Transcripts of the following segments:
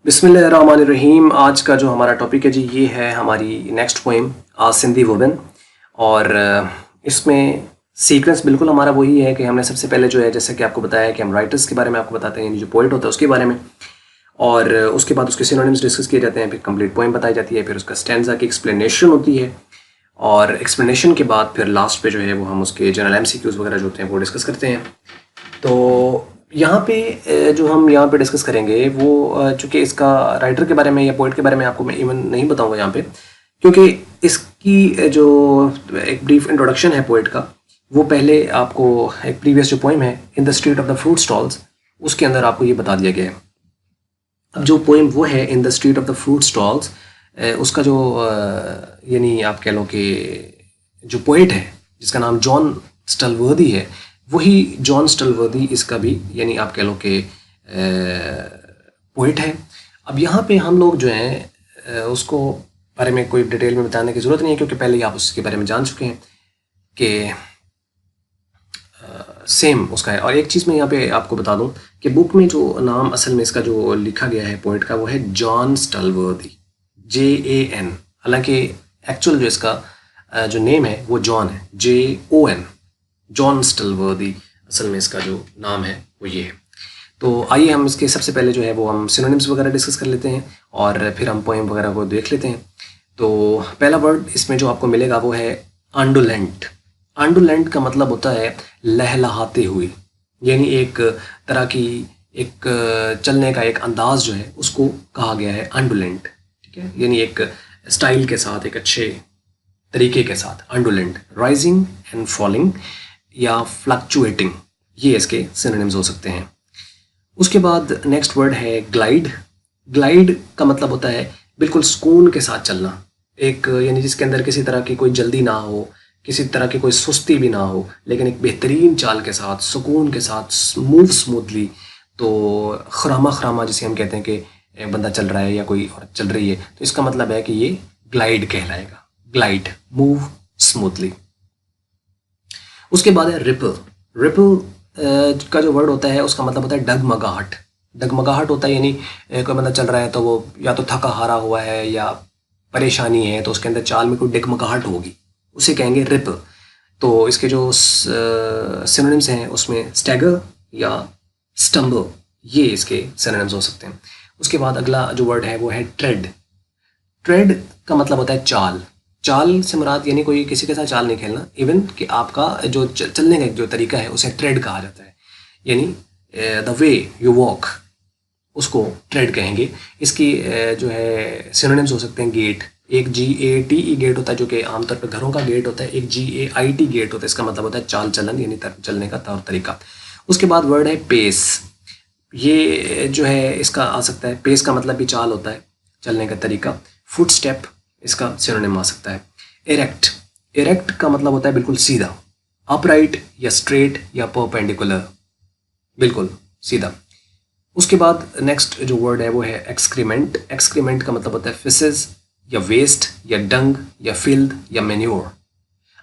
बिस्मिल्लाहिर्रहमानिर्रहीम। आज का जो हमारा टॉपिक है जी, ये है हमारी नेक्स्ट पोएम आ सिंधी वुमेन। और इसमें सीक्वेंस बिल्कुल हमारा वही है कि हमने सबसे पहले जो है, जैसे कि आपको बताया कि हम राइटर्स के बारे में आपको बताते हैं, यानी जो पोइट होता है उसके बारे में, और उसके बाद उसके सिनोनिम्स डिस्कस किए जाते हैं, फिर कंप्लीट पोएम बताई जाती है, फिर उसका स्टैंजा की एक्सप्लेनेशन होती है, और एक्सप्लेनेशन के बाद फिर लास्ट पे जो है वो हम उसके जनरल एमसीक्यूज वगैरह जो होते हैं वो डिस्कस करते हैं। तो यहाँ पे जो हम यहाँ पे डिस्कस करेंगे वो चूँकि इसका राइटर के बारे में या पोइट के बारे में आपको मैं इवन नहीं बताऊँगा यहाँ पे, क्योंकि इसकी जो एक ब्रीफ इंट्रोडक्शन है पोइट का, वो पहले आपको एक प्रीवियस जो पोइम है in the street of the fruit stalls, उसके अंदर आपको ये बता दिया गया है। अब जो पोइम वो है in the street of the fruit stalls, उसका जो यानी आप कह लो कि जो पोइट है जिसका नाम जॉन स्टलवर्दी है, वही जॉन स्टलवर्दी इसका भी यानी आप कह लो कि पोइट है। अब यहाँ पे हम लोग जो हैं उसको बारे में कोई डिटेल में बताने की ज़रूरत नहीं है, क्योंकि पहले ही आप उसके बारे में जान चुके हैं कि सेम उसका है। और एक चीज़ मैं यहाँ पे आपको बता दूं कि बुक में जो नाम असल में इसका जो लिखा गया है पोइट का, वो है जॉन स्टलवर्दी, JAN। हालांकि एक्चुअल जो इसका जो नेम है वो जॉन है, JON, जॉन स्टलवर्दी असल में इसका जो नाम है वो ये है। तो आइए हम इसके सबसे पहले जो है वो हम सिनोनिम्स वगैरह डिस्कस कर लेते हैं और फिर हम पोएम वगैरह को देख लेते हैं। तो पहला वर्ड इसमें जो आपको मिलेगा वो है आंडोलेंट। आंडोलेंट का मतलब होता है लहलहाते हुए, यानी एक तरह की एक चलने का एक अंदाज जो है उसको कहा गया है आंडोलेंट। ठीक है, यानी एक स्टाइल के साथ, एक अच्छे तरीके के साथ। आंडोलेंट, राइजिंग एंड फॉलिंग या फ्लक्चुएटिंग, ये इसके सिनोनिम्स हो सकते हैं। उसके बाद नेक्स्ट वर्ड है ग्लाइड। ग्लाइड का मतलब होता है बिल्कुल सुकून के साथ चलना, एक यानी जिसके अंदर किसी तरह की कोई जल्दी ना हो, किसी तरह की कोई सुस्ती भी ना हो, लेकिन एक बेहतरीन चाल के साथ, सुकून के साथ, मूव स्मूथली। तो खरामा खरामा जिसे हम कहते हैं कि एक बंदा चल रहा है या कोई औरत चल रही है, तो इसका मतलब है कि ये ग्लाइड कहलाएगा। Glide, move smoothly. उसके बाद है रिपल। रिपल का जो वर्ड होता है उसका मतलब होता है डगमगाहट। डगमगाहट होता है यानी कोई बंदा चल रहा है तो वो या तो थका हारा हुआ है या परेशानी है, तो उसके अंदर चाल में कोई डगमगाहट होगी, उसे कहेंगे रिपल। तो इसके जो सिनोनिम्स हैं उसमें स्टैगर या स्टम्बल, ये इसके सिनोनिम्स हो सकते हैं। उसके बाद अगला जो वर्ड है वो है ट्रेड। ट्रेड का मतलब होता है चाल। चाल से मुराद यानी कोई किसी के साथ चाल नहीं खेलना, इवन कि आपका जो चलने का जो तरीका है उसे ट्रेड कहा जाता है, यानी द वे यू वॉक, उसको ट्रेड कहेंगे। इसकी जो है सिनोनिम्स हो सकते हैं गेट। एक GATE गेट होता है जो कि आमतौर पर घरों का गेट होता है, एक GAIT गेट होता है, इसका मतलब होता है चाल चलन यानी चलने का तौर तरीका। उसके बाद वर्ड है पेस। ये जो है इसका आ सकता है, पेस का मतलब भी चाल होता है, चलने का तरीका। फुट स्टेप इसका सिनोनिम आ सकता है। इरेक्ट। इरेक्ट का मतलब होता है बिल्कुल सीधा, अपराइट या स्ट्रेट या परपेंडिकुलर, बिल्कुल सीधा। उसके बाद नेक्स्ट जो वर्ड है वो है एक्सक्रीमेंट। एक्सक्रीमेंट का मतलब होता है फिसेस या वेस्ट या डंग या फिल्ड या मैन्योर।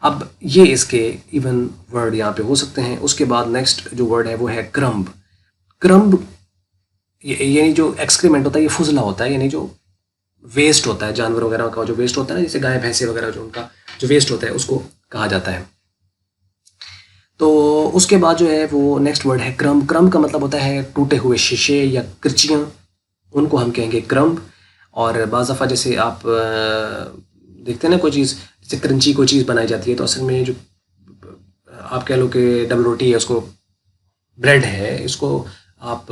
अब ये इसके इवन वर्ड यहाँ पे हो सकते हैं। उसके बाद नेक्स्ट जो वर्ड है वो है क्रम्ब। क्रम्ब यानी जो एक्सक्रीमेंट होता है ये फुजला होता है, यानी जो वेस्ट होता है जानवर वगैरह का, जो वेस्ट होता है ना, जैसे गाय भैंसे वगैरह जो उनका जो वेस्ट होता है उसको कहा जाता है। तो उसके बाद जो है वो नेक्स्ट वर्ड है क्रम्ब। क्रम्ब का मतलब होता है टूटे हुए शीशे या कृचियाँ, उनको हम कहेंगे क्रम्ब। और बाज़ दफ़ा जैसे आप देखते हैं ना कोई चीज़, जैसे क्रंची कोई चीज़ बनाई जाती है, तो असल में जो आप कह लो कि डबल रोटी है, उसको ब्रेड है, इसको आप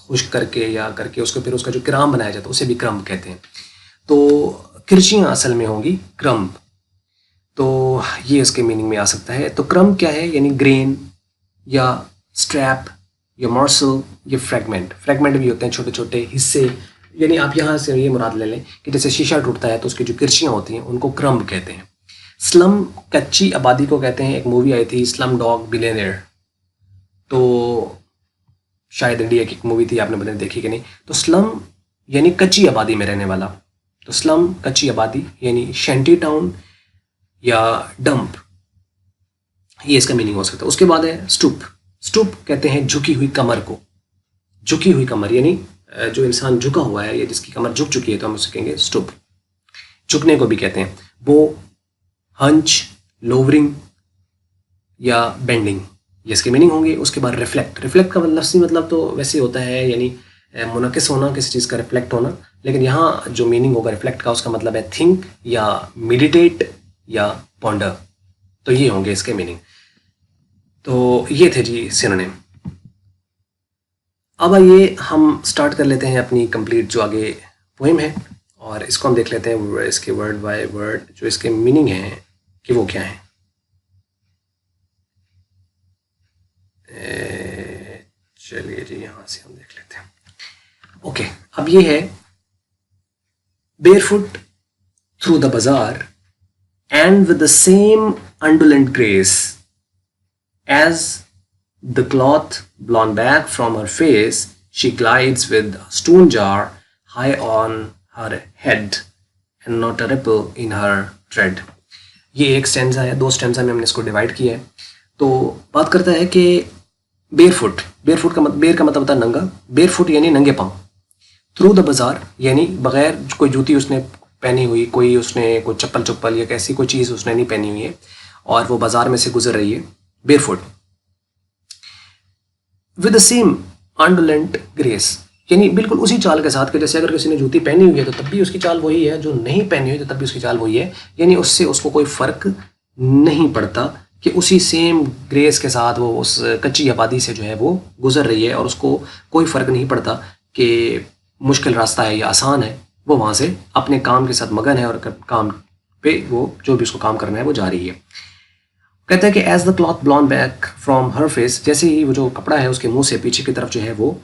खुश्क करके या करके उसको फिर उसका जो क्राम बनाया जाता है उसे भी क्रम्ब कहते हैं। तो कृचियाँ असल में होंगी क्रम्ब। तो ये इसके मीनिंग में आ सकता है। तो क्रम्ब क्या है, यानी ग्रेन या स्ट्रैप या मॉर्सल या फ्रैगमेंट। फ्रैगमेंट भी होते हैं छोटे छोटे हिस्से, यानी आप यहाँ से ये मुराद ले लें कि जैसे शीशा टूटता है तो उसकी जो कृचियाँ होती हैं उनको क्रम्ब कहते हैं। स्लम, कच्ची आबादी को कहते हैं। एक मूवी आई थी स्लम डॉग बिलियनेयर, तो शायद इंडिया की एक मूवी थी, आपने पता देखी कि नहीं। तो स्लम यानी कच्ची आबादी में रहने वाला, तो स्लम कच्ची आबादी यानी शैंटी टाउन या डंप, ये इसका मीनिंग हो सकता है। उसके बाद है स्टूप। स्टूप कहते हैं झुकी हुई कमर को। झुकी हुई कमर यानी जो इंसान झुका हुआ है या जिसकी कमर झुक चुकी है तो हम उसे कहेंगे स्टूप। झुकने को भी कहते हैं वो, हंच, लोवरिंग या बेंडिंग, ये इसके मीनिंग होंगे। उसके बाद रिफ्लेक्ट, रिफ्लेक्ट का लफ्ज़ी मतलब तो वैसे होता है यानी मुनकिस होना, किसी चीज़ का रिफ्लेक्ट होना, लेकिन यहाँ जो मीनिंग होगा रिफ्लेक्ट का उसका मतलब है थिंक या मेडिटेट या पॉन्डर, तो ये होंगे इसके मीनिंग। तो ये थे जी सिनोनिम। अब आइए हम स्टार्ट कर लेते हैं अपनी कंप्लीट जो आगे पोएम है और इसको हम देख लेते हैं इसके वर्ड बाय वर्ड जो इसके मीनिंग हैं कि वो क्या है। चलिए जी यहाँ से हम देख लेते हैं। ओके, अब ये है barefoot through the bazaar and with the same undulant grace as the cloth blown back from her face, she glides with a stone jar high on her head and not a ripple in her tread. ये एक stanza है, दो stanza में हमने इसको divide किया है। तो बात करता है कि बेरफुट, बेरफुट का मतलब, बेर का मतलब होता है नंगा, बेरफुट यानी नंगे पाँव, थ्रू द बाजार यानी बगैर कोई जूती उसने पहनी हुई, कोई उसने कोई चप्पल या कैसी कोई चीज़ उसने नहीं पहनी हुई है और वो बाजार में से गुजर रही है बेरफुट। विद द सेम अंडोलेंट ग्रेस यानी बिल्कुल उसी चाल के साथ कि जैसे अगर किसी ने जूती पहनी हुई है तो तब भी उसकी चाल वही है, जो नहीं पहनी हुई तो तब भी उसकी चाल वही है, यानी उससे उसको कोई फ़र्क नहीं पड़ता कि उसी सेम ग्रेस के साथ वो उस कच्ची आबादी से जो है वो गुजर रही है और उसको कोई फ़र्क नहीं पड़ता कि मुश्किल रास्ता है या आसान है, वो वहाँ से अपने काम के साथ मगन है और काम पे वो जो भी उसको काम करना है वो जा रही है। कहता है कि as the cloth blown back from her face, जैसे ही वो जो कपड़ा है उसके मुंह से पीछे की तरफ जो है वो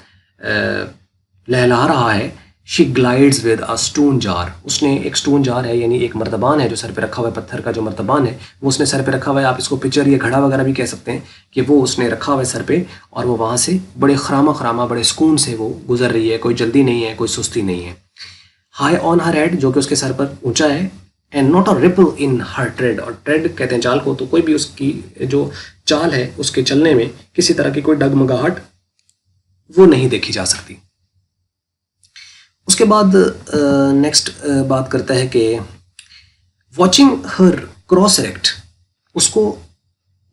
लहला रहा है, she glides with a stone jar, उसने एक स्टोन जार है यानी एक मर्तबान है जो सर पे रखा हुआ है, पत्थर का जो मर्तबान है वो उसने सर पे रखा हुआ है। आप इसको पिक्चर या घड़ा वगैरह भी कह सकते हैं कि वो उसने रखा हुआ है सर पे और वो वहाँ से बड़े खरामा बड़े सुकून से वो गुजर रही है, कोई जल्दी नहीं है, कोई सुस्ती नहीं है। हाई ऑन हर हेड, जो कि उसके सर पर ऊंचा है, and not a ripple in her trade, और ट्रेड कहते हैं चाल को, तो कोई भी उसकी जो चाल है उसके चलने में किसी तरह की कोई डगमगाहट वो नहीं देखी जा सकती। उसके बाद नेक्स्ट बात करता है कि वॉचिंग हर क्रॉस इरेक्ट, उसको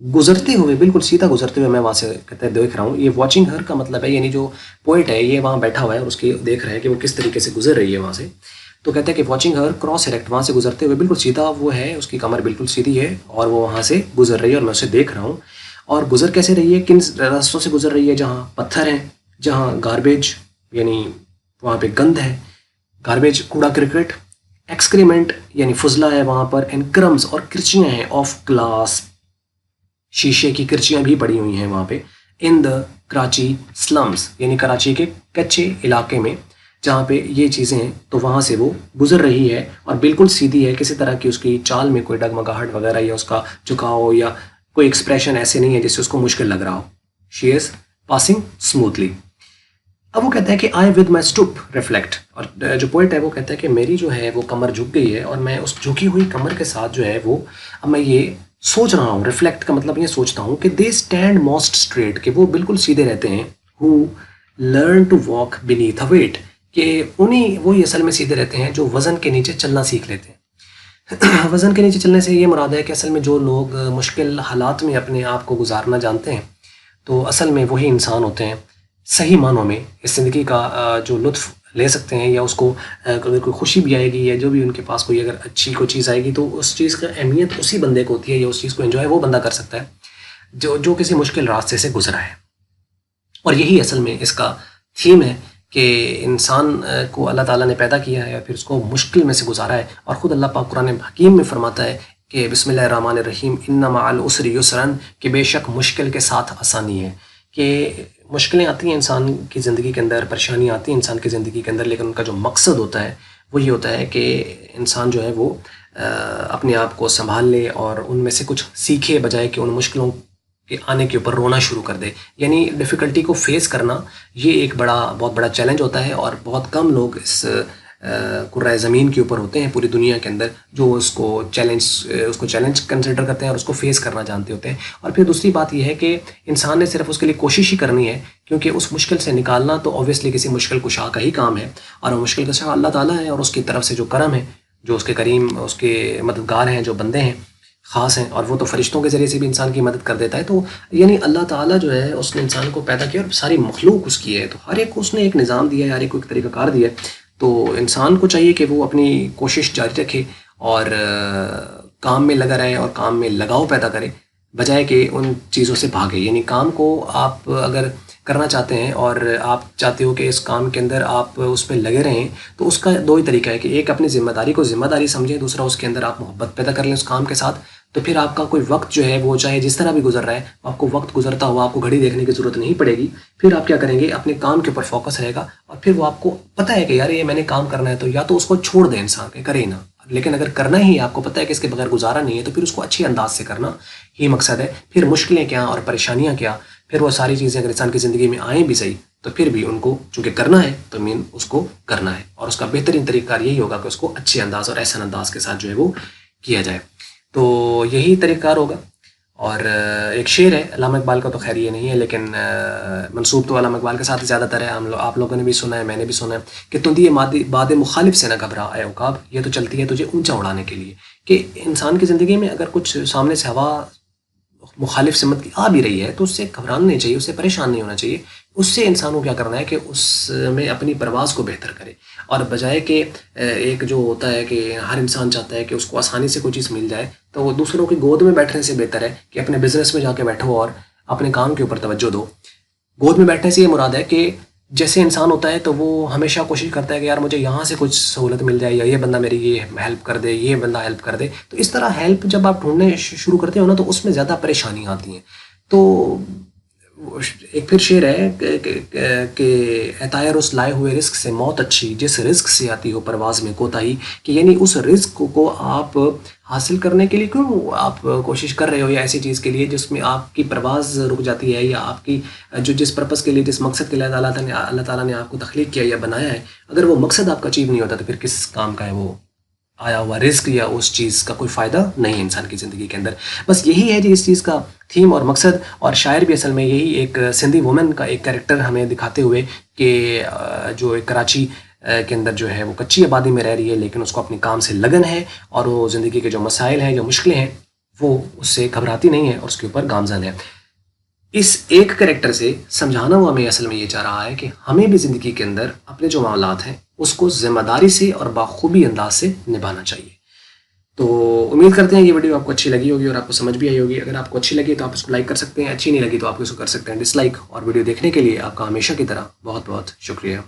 गुजरते हुए बिल्कुल सीधा गुजरते हुए मैं वहाँ से कहते हैं देख रहा हूँ। ये वॉचिंग हर का मतलब है यानी जो पोइट है ये वहाँ बैठा हुआ है और उसकी देख रहा है कि वो किस तरीके से गुजर रही है वहाँ से। तो कहते हैं कि वॉचिंग हर क्रॉस इरेक्ट, वहाँ से गुजरते हुए बिल्कुल सीधा वो है, उसकी कमर बिल्कुल सीधी है और वो वहाँ से गुजर रही है और मैं उसे देख रहा हूँ। और गुजर कैसे रही है, किन रास्तों से गुजर रही है, जहाँ पत्थर हैं, जहाँ गार्बेज यानी वहाँ पे गंद है, गार्बेज कूड़ा क्रिकेट, एक्सक्रीमेंट यानी फुजला है वहाँ पर, एंड क्रम्स और किरचियाँ हैं, ऑफ ग्लास शीशे की किरचियाँ भी पड़ी हुई हैं वहाँ पे, इन द कराची स्लम्स यानी कराची के कच्चे इलाके में जहाँ पे ये चीज़ें हैं, तो वहाँ से वो गुजर रही है और बिल्कुल सीधी है, किसी तरह की उसकी चाल में कोई डगमगाहट वगैरह या उसका झुकाव या कोई एक्सप्रेशन ऐसे नहीं है जिससे उसको मुश्किल लग रहा हो। She is passing smoothly. अब वो कहता है कि आई विद माई स्टूप रिफ्लेक्ट, और जो पोइट है वो कहता है कि मेरी जो है वो कमर झुक गई है और मैं उस झुकी हुई कमर के साथ जो है वो अब मैं ये सोच रहा हूँ, रिफ्लेक्ट का मतलब ये सोचता हूँ कि दे स्टैंड मोस्ट स्ट्रेट, कि वो बिल्कुल सीधे रहते हैं, who learn to walk beneath a weight, कि उन्हीं वही असल में सीधे रहते हैं जो वज़न के नीचे चलना सीख लेते हैं। वज़न के नीचे चलने से ये मुराद है कि असल में जो लोग मुश्किल हालात में अपने आप को गुजारना जानते हैं तो असल में वही इंसान होते हैं सही मानों में इस ज़िंदगी का जो लुत्फ़ ले सकते हैं, या उसको अगर कोई खुशी भी आएगी या जो भी उनके पास कोई अगर अच्छी कोई चीज़ आएगी तो उस चीज़ का अहमियत उसी बंदे को होती है, या उस चीज़ को एंजॉय वो बंदा कर सकता है जो किसी मुश्किल रास्ते से गुजरा है। और यही असल में इसका थीम है कि इंसान को अल्लाह ताला ने पैदा किया है या फिर उसको मुश्किल में से गुजारा है, और ख़ुद अल्लाह पाक कुरान हकीम में फरमाता है कि बिस्मिल्लाहिर्रहमानिर्रहीम इन्ना मअल उसरि युसरन, कि बेशक मुश्किल के साथ आसानी है, कि मुश्किलें आती हैं इंसान की ज़िंदगी के अंदर, परेशानियाँ आती हैं इंसान की ज़िंदगी के अंदर, लेकिन उनका जो मकसद होता है वो ये होता है कि इंसान जो है वो अपने आप को संभाल ले और उनमें से कुछ सीखे, बजाय कि उन मुश्किलों के आने के ऊपर रोना शुरू कर दे। यानी डिफ़िकल्टी को फेस करना ये एक बहुत बड़ा चैलेंज होता है और बहुत कम लोग इस कुर्राए ज़मीन के ऊपर होते हैं पूरी दुनिया के अंदर, जो उसको चैलेंज कंसिडर करते हैं और उसको फेस करना जानते होते हैं। और फिर दूसरी बात यह है कि इंसान ने सिर्फ उसके लिए कोशिश ही करनी है, क्योंकि उस मुश्किल से निकालना तो ऑब्वियसली किसी मुश्किल कुशा का ही काम है, और वो मुश्किल कुशा अल्लाह ताला है, और उसकी तरफ से जो करम है, जो उसके करीम, उसके मददगार हैं, जो बंदे हैं ख़ास हैं, और वो तो फरिश्तों के ज़रिए से भी इंसान की मदद कर देता है। तो यानी अल्लाह ताला जो है उसने इंसान को पैदा किया और सारी मखलूक उसकी है, तो हर एक को उसने एक निज़ाम दिया है, हर एक को एक तरीक़ाकार दिया है। तो इंसान को चाहिए कि वो अपनी कोशिश जारी रखे और काम में लगा रहे और काम में लगाव पैदा करे, बजाय कि उन चीज़ों से भागे। यानी काम को आप अगर करना चाहते हैं और आप चाहते हो कि इस काम के अंदर आप उस पर लगे रहें, तो उसका दो ही तरीका है कि एक अपनी ज़िम्मेदारी को ज़िम्मेदारी समझें, दूसरा उसके अंदर आप मोहब्बत पैदा कर लें उस काम के साथ। तो फिर आपका कोई वक्त जो है वो चाहे जिस तरह भी गुजर रहा है, आपको वक्त गुजरता हुआ आपको घड़ी देखने की ज़रूरत नहीं पड़ेगी। फिर आप क्या करेंगे, अपने काम के ऊपर फोकस रहेगा, और फिर वो आपको पता है कि यार ये मैंने काम करना है, तो या तो उसको छोड़ दें इंसान के, करे ही ना। लेकिन अगर करना ही आपको पता है कि इसके बगैर गुजारा नहीं है, तो फिर उसको अच्छी अंदाज से करना ही मकसद है। फिर मुश्किलें क्या और परेशानियाँ क्या, फिर वो सारी चीज़ें अगर इंसान की ज़िंदगी में आएँ भी सही, तो फिर भी उनको चूँकि करना है तो मीन उसको करना है, और उसका बेहतरीन तरीका यही होगा कि उसको अच्छे अंदाज और एहसन अंदाज के साथ जो है वो किया जाए। तो यही तरीक़ाकार होगा। और एक शेर है अल्लामा इकबाल का, तो खैर ये नहीं है, लेकिन मंसूब तो अल्लामा इकबाल के साथ ज़्यादातर है, आप लोगों ने भी सुना है, मैंने भी सुना है कि तुंदी बाद मुखालिफ से न घबरा ए उकाब, ये तो चलती है तुझे ऊंचा उड़ाने के लिए। कि इंसान की ज़िंदगी में अगर कुछ सामने से हवा मुखालिफ सिमत की आ भी रही है, तो उससे घबराना नहीं चाहिए, उससे परेशान नहीं होना चाहिए। उससे इंसान को क्या करना है कि उसमें अपनी परवाज़ को बेहतर करे, और बजाय कि एक जो होता है कि हर इंसान चाहता है कि उसको आसानी से कोई चीज़ मिल जाए, तो वो दूसरों की गोद में बैठने से बेहतर है कि अपने बिजनेस में जाके बैठो और अपने काम के ऊपर तवज्जो दो। गोद में बैठने से ये मुराद है कि जैसे इंसान होता है तो वो हमेशा कोशिश करता है कि यार मुझे यहाँ से कुछ सहूलत मिल जाए, या ये बंदा मेरी ये हेल्प कर दे, ये बंदा हेल्प कर दे। तो इस तरह हेल्प जब आप ढूंढने शुरू करते हो ना, तो उसमें ज़्यादा परेशानियाँ आती हैं। तो एक फिर शेर है कि एतायर उस लाए हुए रिस्क से मौत अच्छी, जिस रिस्क से आती हो परवाज़ में कोताही। कि यानी उस रिस्क को आप हासिल करने के लिए क्यों आप कोशिश कर रहे हो, या ऐसी चीज़ के लिए जिसमें आपकी परवाज़ रुक जाती है, या आपकी जो जिस पर्पज़ के लिए, जिस मकसद के लिए अल्लाह ताला ने आपको तख्लीक किया या बनाया है, अगर वो मकसद आपका अचीव नहीं होता, तो फिर किस काम का है वो आया हुआ रिस्क, या उस चीज़ का कोई फ़ायदा नहीं है इंसान की ज़िंदगी के अंदर। बस यही है जी इस चीज़ का थीम और मकसद। और शायर भी असल में यही एक सिंधी वुमेन का एक कैरेक्टर हमें दिखाते हुए कि जो एक कराची के अंदर जो है वो कच्ची आबादी में रह रही है, लेकिन उसको अपने काम से लगन है, और वो ज़िंदगी के जो मसाइल हैं, जो मुश्किलें हैं, वो उससे घबराती नहीं है और उसके ऊपर गामज़न है। इस एक कैरेक्टर से समझाना हुआ हमें असल में ये चाह रहा है कि हमें भी ज़िंदगी के अंदर अपने जो मामलात हैं उसको ज़िम्मेदारी से और बाखूबी अंदाज से निभाना चाहिए। तो उम्मीद करते हैं ये वीडियो आपको अच्छी लगी होगी और आपको समझ भी आई होगी। अगर आपको अच्छी लगी तो आप इसको लाइक कर सकते हैं, अच्छी नहीं लगी तो आप इसको कर सकते हैं डिसलाइक। और वीडियो देखने के लिए आपका हमेशा की तरह बहुत बहुत शुक्रिया।